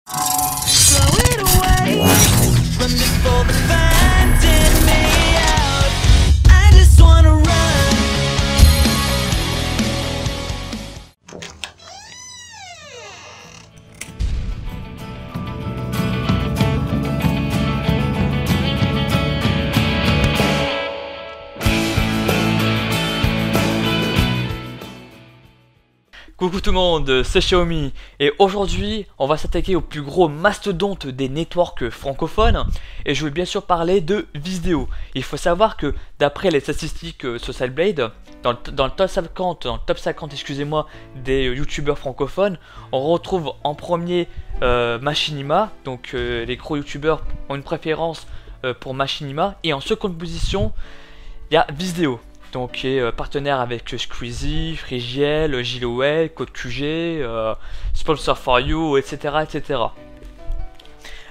Throw it away. Run before the finding me out. I just wanna run. Coucou tout le monde, c'est Xiaomi et aujourd'hui on va s'attaquer au plus gros mastodonte des networks francophones et je vais bien sûr parler de Vizdéo. Il faut savoir que d'après les statistiques Social Blade, dans le top 50 excusez-moi, des youtubeurs francophones, on retrouve en premier Machinima, donc les gros youtubeurs ont une préférence pour Machinima, et en seconde position il y a Vizdéo. Donc qui est partenaire avec Squeezie, Frigiel, Gilowell, CodeQG, Sponsor for You, etc. etc.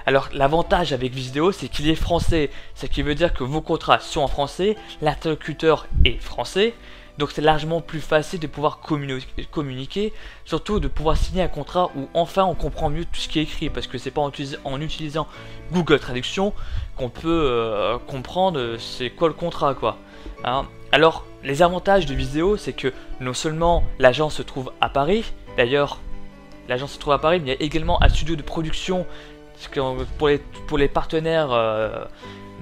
Alors l'avantage avec Vizdéo, c'est qu'il est français, ce qui veut dire que vos contrats sont en français, l'interlocuteur est français, donc c'est largement plus facile de pouvoir communiquer, surtout de pouvoir signer un contrat où enfin on comprend mieux tout ce qui est écrit, parce que c'est pas en utilisant Google Traduction qu'on peut comprendre c'est quoi le contrat quoi. Hein. Alors les avantages de Vizdéo, c'est que non seulement l'agence se trouve à Paris, d'ailleurs l'agence se trouve à Paris, mais il y a également un studio de production pour les partenaires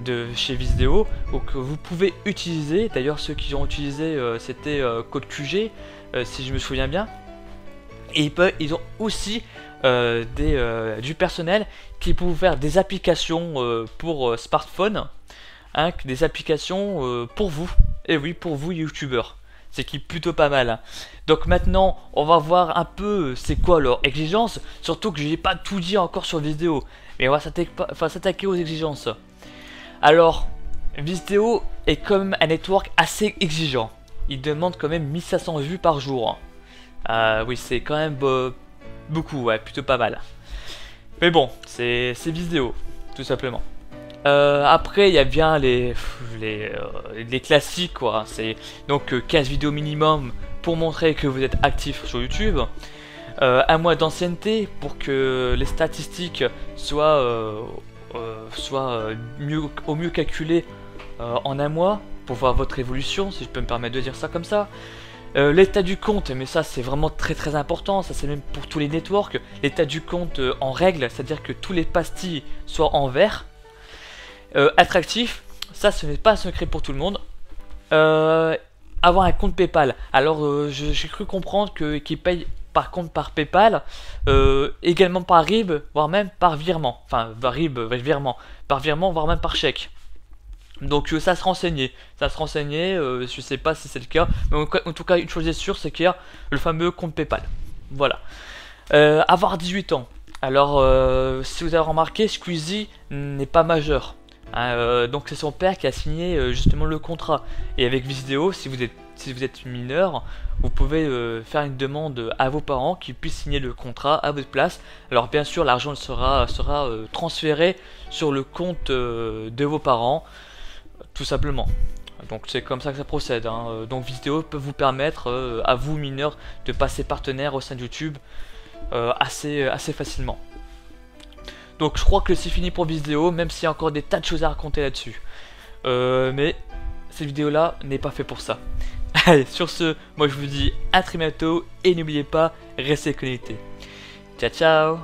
de chez Vizdéo, donc vous pouvez utiliser. D'ailleurs ceux qui ont utilisé c'était CodeQG si je me souviens bien, et ils ont aussi du personnel qui peut vous faire des applications pour smartphone, hein, des applications pour vous, et oui pour vous youtubeurs, c'est qui est plutôt pas mal. Donc maintenant on va voir un peu c'est quoi leur exigence, surtout que je n'ai pas tout dit encore sur Vizdéo, mais on va s'attaquer aux exigences. Alors Vizdéo est quand même un network assez exigeant, il demande quand même 1500 vues par jour. Oui c'est quand même beaucoup, ouais, plutôt pas mal, mais bon c'est Vizdéo tout simplement. Après il y a bien les classiques quoi, c'est donc 15 vidéos minimum pour montrer que vous êtes actif sur YouTube, un mois d'ancienneté pour que les statistiques soient au mieux calculées en un mois, pour voir votre évolution, si je peux me permettre de dire ça comme ça. L'état du compte, mais ça c'est vraiment très important, ça c'est même pour tous les networks, l'état du compte en règle, c'est à dire que tous les pastilles soient en vert. Attractif, ça ce n'est pas un secret pour tout le monde. Avoir un compte PayPal. Alors j'ai cru comprendre qu'ils payent par contre par PayPal, également par RIB, voire même par virement. Enfin RIB, virement, par virement, voire même par chèque. Donc ça se renseignait, je sais pas si c'est le cas, mais en tout cas une chose est sûre, c'est qu'il y a le fameux compte PayPal. Voilà. Avoir 18 ans. Alors si vous avez remarqué, Squeezie n'est pas majeur. Donc c'est son père qui a signé justement le contrat, et avec Vizdéo, si vous êtes mineur, vous pouvez faire une demande à vos parents qui puissent signer le contrat à votre place. Alors bien sûr l'argent sera transféré sur le compte de vos parents, tout simplement. Donc c'est comme ça que ça procède, hein. Donc Vizdéo peut vous permettre à vous mineurs de passer partenaire au sein de YouTube assez facilement. Donc je crois que c'est fini pour Vizdéo, même s'il y a encore des tas de choses à raconter là-dessus. Mais cette vidéo là n'est pas fait pour ça. Allez, sur ce, moi je vous dis à très bientôt, et n'oubliez pas, restez connectés. Ciao ciao.